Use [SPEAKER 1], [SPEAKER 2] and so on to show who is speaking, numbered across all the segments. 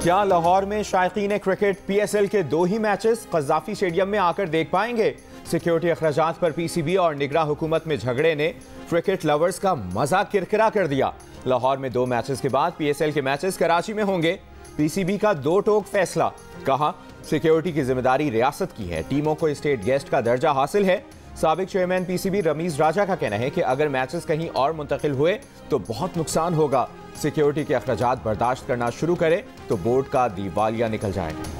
[SPEAKER 1] क्या लाहौर में शायकीन cricket PSL के 2 ही मैचेस कज़ाफी स्टेडियम में आकर देख पाएंगे? सिक्योरिटी अखराजात पर PCB और निगरां हुकूमत में झगड़े ने क्रिकेट लवर्स का मजा किरकिरा कर दिया। लाहौर में 2 मैचेस के बाद PSL के मैचेस कराची में होंगे। PCB का 2 टोक फैसला, कहा सिक्योरिटी की जिम्मेदारी रियासत की है, टीमों को स्टेट गेस्ट का दर्जा हासिल है। साबिक चेयरमैन PCB रमीज राजा का कहना है कि अगर मैचेस कहीं और मुंतकिल हुए तो बहुत नुकसान होगा। सिक्योरिटी के अखराजात बर्दाश्त करना शुरू करे तो बोर्ड का दिवालिया निकल जाएगा।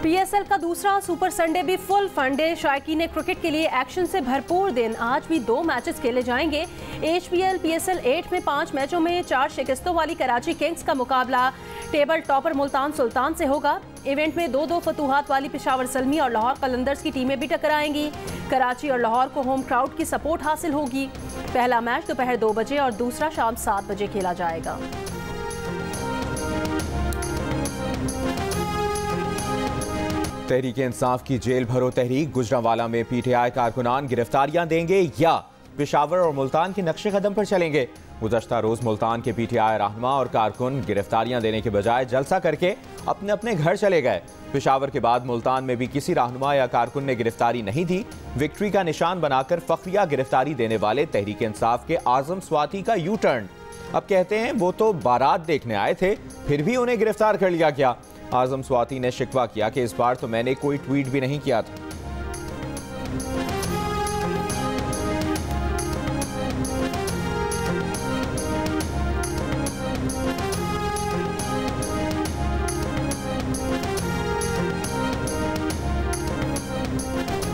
[SPEAKER 2] PSL का दूसरा सुपर संडे भी फुल फंडे। शायकीन क्रिकेट के लिए एक्शन से भरपूर दिन। आज भी 2 मैचेस खेले जाएंगे। HBL PSL 8 में 5 मैचों में 4 शिकस्तों वाली कराची किंग्स का मुकाबला टेबल टॉपर मुल्तान सुल्तान से होगा। इवेंट में 2-2 फतूहात वाली पेशावर सलमी और लाहौर कलंदर्स की टीमें भी टकराएंगी। कराची और लाहौर को होम क्राउड की सपोर्ट हासिल होगी। पहला मैच दोपहर 2 बजे और दूसरा शाम 7 बजे खेला जाएगा।
[SPEAKER 1] तहरीक इंसाफ की जेल भरो तहरीक, गुजरांवाला में PTI कारकुनान गिरफ्तारियां देंगे या पेशावर और मुल्तान के नक्शे कदम पर चलेंगे? गुज़श्ता रोज मुल्तान के PTI रहनुमा और कारकुन गिरफ्तारियां देने के बजाय जलसा करके अपने अपने घर चले गए। पेशावर के बाद मुल्तान में भी किसी रहनुमा या कारकुन ने गिरफ्तारी नहीं दी। विक्ट्री का निशान बनाकर फख्रिया गिरफ्तारी देने वाले तहरीक इंसाफ के आजम स्वाति का यू टर्न। अब कहते हैं वो तो बारात देखने आए थे, फिर भी उन्हें गिरफ्तार कर लिया गया। आजम स्वाति ने शिकवा किया कि इस बार तो मैंने कोई ट्वीट भी नहीं किया था।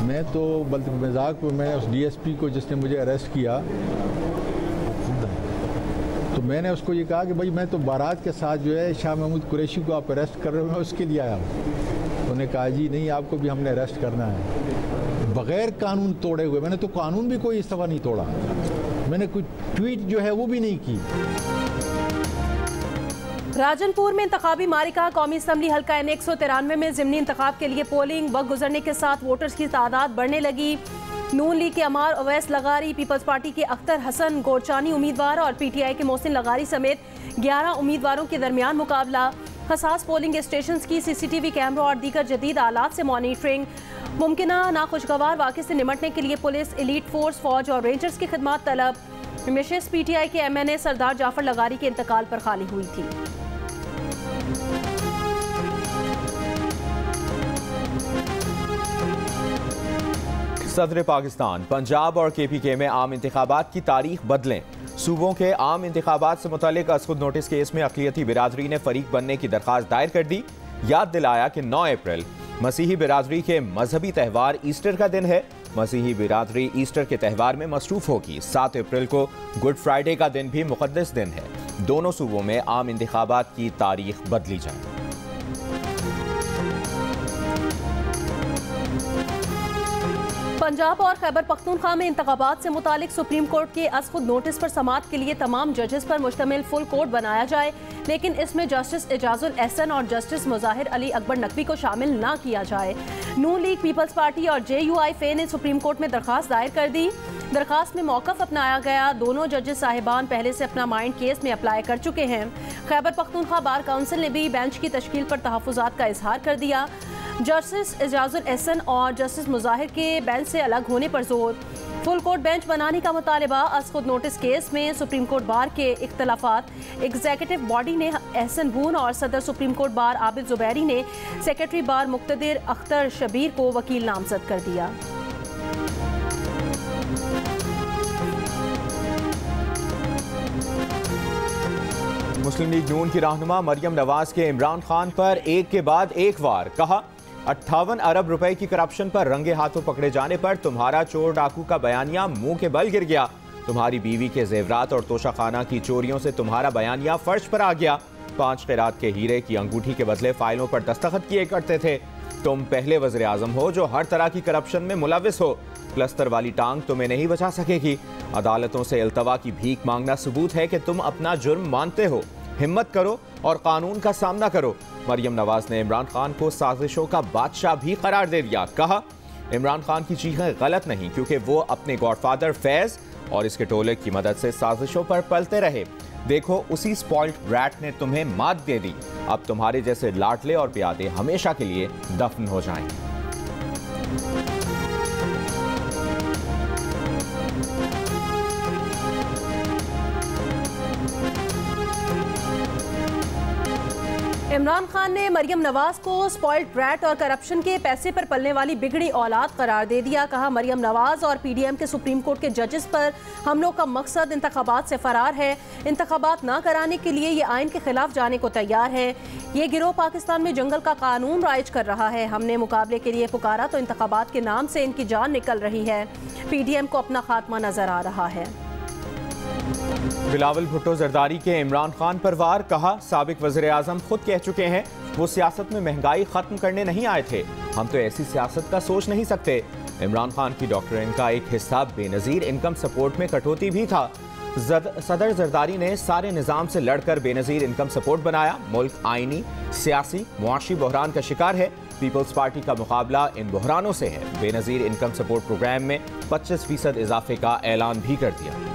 [SPEAKER 3] मैं तो बल्कि मजाक में मैं उस DSP को जिसने मुझे अरेस्ट किया तो मैंने उसको ये कहा कि भाई मैं तो बारात के साथ जो है शाह महमूद कुरैशी को आप अरेस्ट कर रहे हो, मैं उसके लिए आया हूँ। उन्होंने कहा जी नहीं, आपको भी हमने अरेस्ट करना है बगैर कानून तोड़े हुए। मैंने तो कानून भी कोई इस दफ़ा नहीं तोड़ा, मैंने कोई ट्वीट जो है वो भी नहीं की।
[SPEAKER 2] राजनपुर में इंतखाबी मारिका। कौमी असम्बली हल्का N 193 में ज़िमनी इंतखाब के लिए पोलिंग वक्त गुजरने के साथ वोटर्स की तादाद बढ़ने लगी। नून लीग के अमार अवैस लगारी, पीपल्स पार्टी के अख्तर हसन गोरचानी उम्मीदवार और PTI के मोहसिन लगारी समेत 11 उम्मीदवारों के दरमियान मुकाबला। हसास पोलिंग स्टेशन की CCTV कैमरों और दीगर जदीद आलात से मॉनिटरिंग। मुमकिना नाखुशगवार वाक़े से निमटने के लिए पुलिस, एलीट फोर्स, फौज और रेंजर्स की खिदमत तलब। मिशेस PTI के MNA सरदार जाफर लगारी के इंतकाल पर खाली हुई थी।
[SPEAKER 1] सदर पाकिस्तान पंजाब और KPK में आम इंतखाबात की तारीख बदलें। सूबों के आम इंतखाबात से मुतालिक असखुद नोटिस केस में अक़लियती बिरादरी ने फरीक बनने की दरख्वास्त दायर कर दी। याद दिलाया कि 9 अप्रैल मसीही बिरादरी के मजहबी त्यौहार ईस्टर का दिन है। मसीही बिरादरी ईस्टर के त्यौहार में मसरूफ होगी। 7 अप्रैल को गुड फ्राइडे का दिन भी मुक़द्दस दिन है। दोनों सूबों में आम इंतखाबात की तारीख बदली जाए।
[SPEAKER 2] पंजाब और खैबर पख्तूनख्वा में इंतखाबात से मुतालिक सुप्रीम कोर्ट के असखुद नोटिस पर समाअत के लिए तमाम जजेस पर मुश्तमिल फुल कोर्ट बनाया जाए, लेकिन इसमें जस्टिस एजाजुल एहसन और जस्टिस मुजाहिर अली अकबर नकवी को शामिल ना किया जाए। नून लीग, पीपल्स पार्टी और JUI फे ने सुप्रीम कोर्ट में दरख्वास्त दायर कर दी। दरख्वास्त में मौक़िफ़ अपनाया गया। दोनों जजेस साहिबान पहले से अपना माइंड केस में अप्लाई कर चुके हैं। खैबर पख्तूनख्वा बार काउंसिल ने भी बेंच की तश्कील पर तहफ़्फ़ुज़ात का इजहार कर दिया। जस्टिस एजाजुल एहसन और जस्टिस मुजाहिर के बेंच से अलग होने पर जोर। फुल कोर्ट बेंच बनाने का मुतालबा। असखुद नोटिस केस में सुप्रीम कोर्ट बार के इख्तलाफात। एग्जीक्यूटिव बॉडी ने एहसन बून और सदर supreme court bar Abid Zubairi ने सेक्रेटरी बार मुक्तदिर अख्तर शबीर को वकील नामजद कर दिया।
[SPEAKER 1] मुस्लिम लीग नून की रहनुमा मरियम नवाज के इमरान खान पर एक के बाद एक वार। कहा 58 अरब रुपए की करप्शन पर रंगे हाथों पकड़े जाने पर तुम्हारा चोर डाकू का बयानिया मुंह के बल गिर गया। तुम्हारी बीवी के जेवरात और तोशाखाना की चोरियों से तुम्हारा बयानिया फर्श पर आ गया। 5 क़ैरात के हीरे की अंगूठी के बदले फाइलों पर दस्तखत किए करते थे। तुम पहले वज़ीर आज़म हो जो हर तरह की करप्शन में मुलविस हो। प्लस्तर वाली टांग तुम्हें नहीं बचा सकेगी। अदालतों से इल्तवा की भीख मांगना सबूत है कि तुम अपना जुर्म मानते हो। हिम्मत करो और कानून का सामना करो। मरियम नवाज ने इमरान खान को साजिशों का बादशाह भी करार दे दिया। कहा इमरान खान की चीखें गलत नहीं, क्योंकि वो अपने गॉडफादर फैज और इसके टोले की मदद से साजिशों पर पलते रहे। देखो, उसी स्पॉइल्ड ब्रैट ने तुम्हें मात दे दी। अब तुम्हारे जैसे लाडले और प्यादे हमेशा के लिए दफन हो जाएंगे।
[SPEAKER 2] इमरान खान ने मरियम नवाज को स्पॉइल्ड ब्रैट और करप्शन के पैसे पर पलने वाली बिगड़ी औलाद करार दे दिया। कहा, मरियम नवाज और पीडीएम के सुप्रीम कोर्ट के जजेस पर हमलों का मकसद इंतखाबात से फरार है। इंतखाबात ना कराने के लिए ये आइन के खिलाफ जाने को तैयार है। ये गिरोह पाकिस्तान में जंगल का कानून राइज कर रहा है। हमने मुकाबले के लिए पुकारा तो इंतखाबात के नाम से इनकी जान निकल रही है। पीडीएम को अपना खात्मा नजर आ रहा है।
[SPEAKER 1] बिलावल भुट्टो जरदारी के इमरान खान पर वार। कहा, साबिक वज़ीर आज़म खुद कह चुके हैं वो सियासत में महंगाई खत्म करने नहीं आए थे। हम तो ऐसी सियासत का सोच नहीं सकते। इमरान खान की डॉक्ट्रिन का एक हिस्सा बेनज़ीर इनकम सपोर्ट में कटौती भी था। सदर जरदारी ने सारे निज़ाम से लड़कर बेनज़ीर इनकम सपोर्ट बनाया। मुल्क आईनी, सियासी, मुआशी बहरान का शिकार है। पीपल्स पार्टी का मुकाबला इन बहरानों से है। बेनज़ीर इनकम सपोर्ट प्रोग्राम में 25% इजाफे का ऐलान भी कर दिया।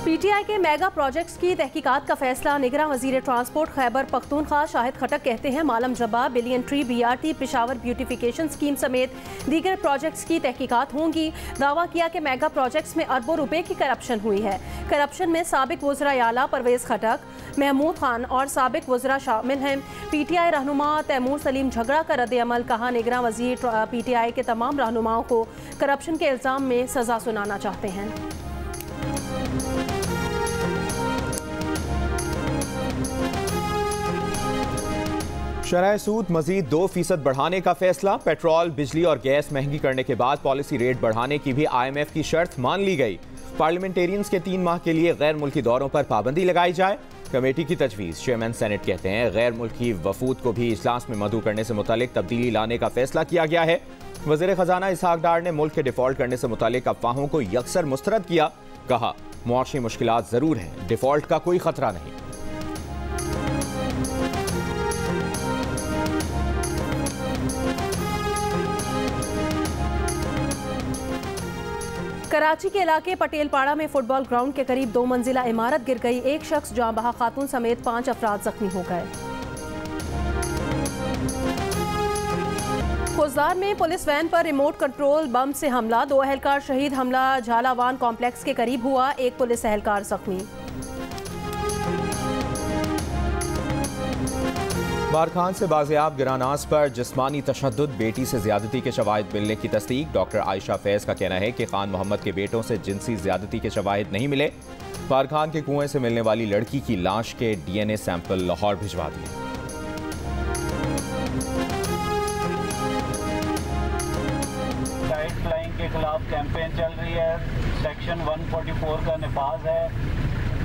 [SPEAKER 2] पीटीआई के मेगा प्रोजेक्ट्स की तहकीकात का फैसला। निगरान वजीर ट्रांसपोर्ट खैबर पख्तूनख्वा शाहिद खटक कहते हैं, मालम जबा, billion tree, BRT, Peshawar beautification scheme समेत दीगर प्रोजेक्ट्स की तहकीकात होंगी। दावा किया कि मेगा प्रोजेक्ट्स में अरबों रुपए की करप्शन हुई है। करप्शन में साबिक वज़रा आला परवेज खटक, महमूद खान और साबिक वज़रा शामिल हैं। पीटीआई रहनुमा तैमूर सलीम झगड़ा का रद्द-ए-अमल। कहा, निगरान वजीर पीटीआई के तमाम रहनुमाओं को करप्शन के इल्ज़ाम में सजा सुनाना चाहते हैं।
[SPEAKER 1] शरह सूद मजीद 2% बढ़ाने का फैसला। पेट्रोल, बिजली और गैस महंगी करने के बाद पॉलिसी रेट बढ़ाने की भी IMF की शर्त मान ली गई। पार्लियामेंटेरियंस के 3 माह के लिए गैर मुल्की दौरों पर पाबंदी लगाई जाए। कमेटी की तजवीज़। चेयरमैन सेनेट कहते हैं, गैर मुल्की वफूद को भी इजलास में मदऊ करने से मुतालिक तब्दीली लाने का फैसला किया गया है। वज़ीर ख़जाना इसहाक डार ने मुल्क के डिफॉल्ट करने से मुतालिक अफवाहों को यकसर मुस्तरद किया। कहा, मुआशी मुश्किलात ज़रूर हैं, डिफॉल्ट का कोई खतरा नहीं।
[SPEAKER 2] कराची के इलाके पटेलपाड़ा में फुटबॉल ग्राउंड के करीब 2 मंजिला इमारत गिर गई। एक शख्स जाँ बहा, खातून समेत 5 अफराद जख्मी हो गए। खुजदार में पुलिस वैन पर रिमोट कंट्रोल बम से हमला, 2 अहलकार शहीद। हमला झालावान कॉम्प्लेक्स के करीब हुआ, एक पुलिस अहलकार जख्मी।
[SPEAKER 1] बारखान से बाजियाब गिरानास पर जिस्मानी तशद्दुद, बेटी से ज्यादती के शवाहिद मिलने की तस्दीक। डॉक्टर आयशा फैज का कहना है कि खान मोहम्मद के बेटों से जिनसी ज्यादती के शवाहिद नहीं मिले। बारखान के कुएं से मिलने वाली लड़की की लाश के DNA सैंपल लाहौर भिजवा दिए।
[SPEAKER 4] साइड फ्लाइंग के खिलाफ कैंपेन चल रही है। सेक्शन 144 का निफाज है,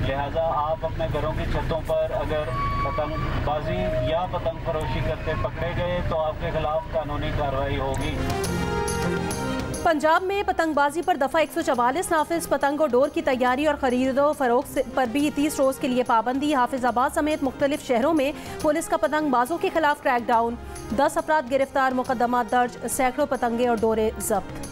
[SPEAKER 4] लिहाजा आप अपने घरों की छतों पर अगर पतंगबाजी या पतंग फरोशी करते पकड़े गए तो आपके खिलाफ कानूनी कार्रवाई होगी।
[SPEAKER 2] पंजाब में पतंगबाजी पर दफा 144 नाफिज। पतंग और डोर की तैयारी और खरीदो फरोख्त पर भी 30 रोज के लिए पाबंदी। हाफिजाबाद समेत मुख्तलिफ शहरों में पुलिस का पतंगबाजों के खिलाफ क्रैकडाउन। 10 अफराद गिरफ्तार, मुकदमा दर्ज, सैकड़ों पतंगे और डोरे जब्त।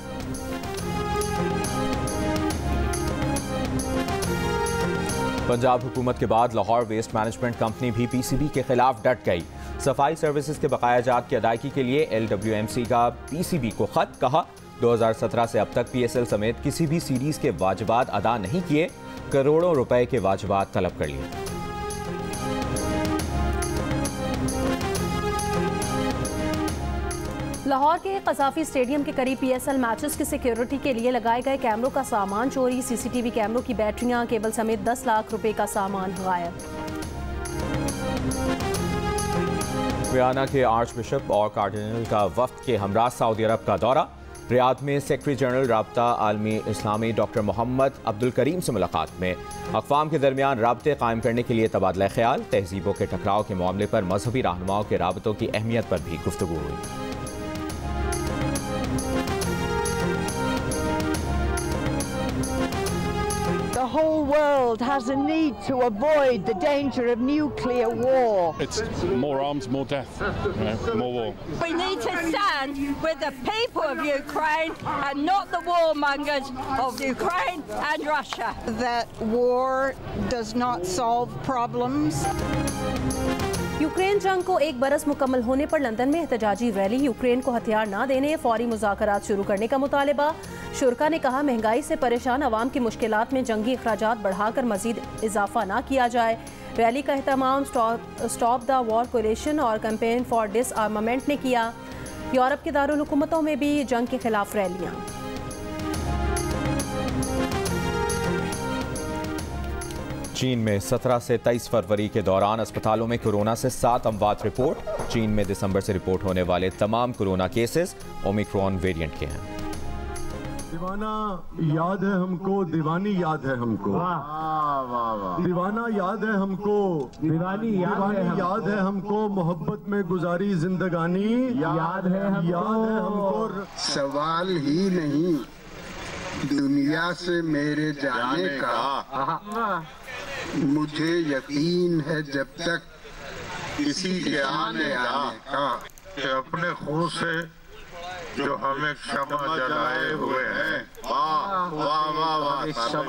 [SPEAKER 1] पंजाब हुकूमत के बाद लाहौर वेस्ट मैनेजमेंट कंपनी भी PCB के खिलाफ डट गई। सफाई सर्विसेज के बकाया जात की अदायगी के लिए LWMC का PCB को खत। कहा, 2017 से अब तक PSL समेत किसी भी सीरीज के वाजिबात अदा नहीं किए, करोड़ों रुपए के वाजिबात तलब कर लिए।
[SPEAKER 2] लाहौर के कज़ाफी स्टेडियम के करीब PSL मैचेस की सिक्योरिटी के लिए लगाए गए कैमरों का सामान चोरी। CCTV कैमरों की बैटरियां, केबल समेत 10 लाख रुपए का सामान गायब।
[SPEAKER 1] वियना के आर्च बिशप और कार्डिनल का वफ्द के हमरा सऊदी अरब का दौरा। रियाद में सेक्रेटरी जनरल राब्ता आलमी इस्लामी डॉक्टर मोहम्मद अब्दुल करीम से मुलाकात में अक़वाम के दरमियान राब्ते कायम करने के लिए तबादला ख्याल। तहजीबों के टकराव के मामले पर मजहबी रहनुमाओं के राबतों की अहमियत पर भी गुफ्तगू हुई।
[SPEAKER 5] whole world has a need to avoid the danger of nuclear war.
[SPEAKER 6] It's more arms, more death, more war.
[SPEAKER 7] We need to stand with the people of Ukraine and not the warmongers of Ukraine and Russia.
[SPEAKER 8] That war does not solve problems.
[SPEAKER 2] Ukraine जंग को एक बरस मुकम्मल होने पर London में एहतजाजी rally. Ukraine को हथियार ना देने, फौरी मुज़ाकरात शुरू करने का मुतालबा। शुरका ने कहा महंगाई से परेशान अवाम की मुश्किलात में जंगी अखराजात बढ़ाकर मजीद इजाफा ना किया जाए। रैली का एहतमाम स्टॉप द वॉर कोलिशन और कैंपेन फॉर डिसआर्मामेंट ने किया। यूरोप के दारुल हुकूमतों में भी जंग के खिलाफ रैलियाँ।
[SPEAKER 1] चीन में 17 से 23 फरवरी के दौरान अस्पतालों में कोरोना से 7 अमवात रिपोर्ट। चीन में दिसंबर से रिपोर्ट होने वाले तमाम कोरोना केसेस ओमिक्रॉन वेरिएंट के हैं।
[SPEAKER 9] दीवाना याद है हमको, दीवानी याद है हमको, दीवाना याद है हमको, दीवानी याद है हमको, मोहब्बत में गुजारी जिंदगानी याद है हमको।
[SPEAKER 10] सवाल ही नहीं दुनिया से मेरे जाने का, मुझे यकीन है जब तक किसी के आने का,
[SPEAKER 11] कि अपने खून से जो हमें क्षमा जलाए हुए हैं,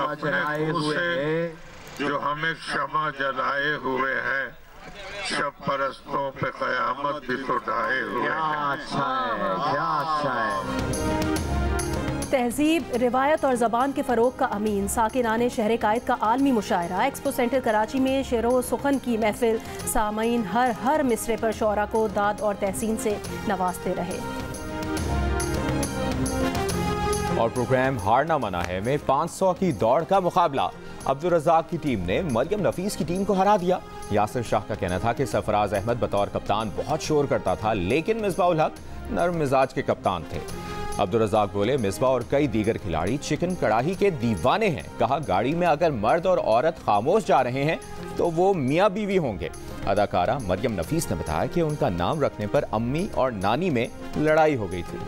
[SPEAKER 11] अपने खून से जो हमें क्षमा जलाए हुए हैं, शब परस्तों पे कयामत भी तो ढाए हुए हैं।
[SPEAKER 12] क्या अच्छा है।
[SPEAKER 2] तहजीब, रिवायत और ज़बान के फ़रोग का अमीन साकिनाने शहर कायद का आलमी मुशायरा। एक्सपो सेंटर कराची में शेरो सुखन की महफिल। सामईन हर मिसरे पर शोरा को दाद और तहसीन से नवाजते रहे।
[SPEAKER 1] और प्रोग्राम हारना मना है में 500 की दौड़ का मुकाबला। अब्दुल रज़ाक की टीम ने मरियम नफीस की टीम को हरा दिया। यासिर शाह का कहना था कि सरफराज अहमद बतौर कप्तान बहुत शोर करता था, लेकिन मिसबाउल हक नर्म मिजाज के कप्तान थे। अब्दुल रज़ाक बोले मिसबाह और कई दीगर खिलाड़ी चिकन कड़ाही के दीवाने हैं। कहा गाड़ी में अगर मर्द और औरत खामोश जा रहे हैं तो वो मियाँ बीवी होंगे। अदाकारा मरियम नफीस ने बताया कि उनका नाम रखने पर अम्मी और नानी में लड़ाई हो गई थी।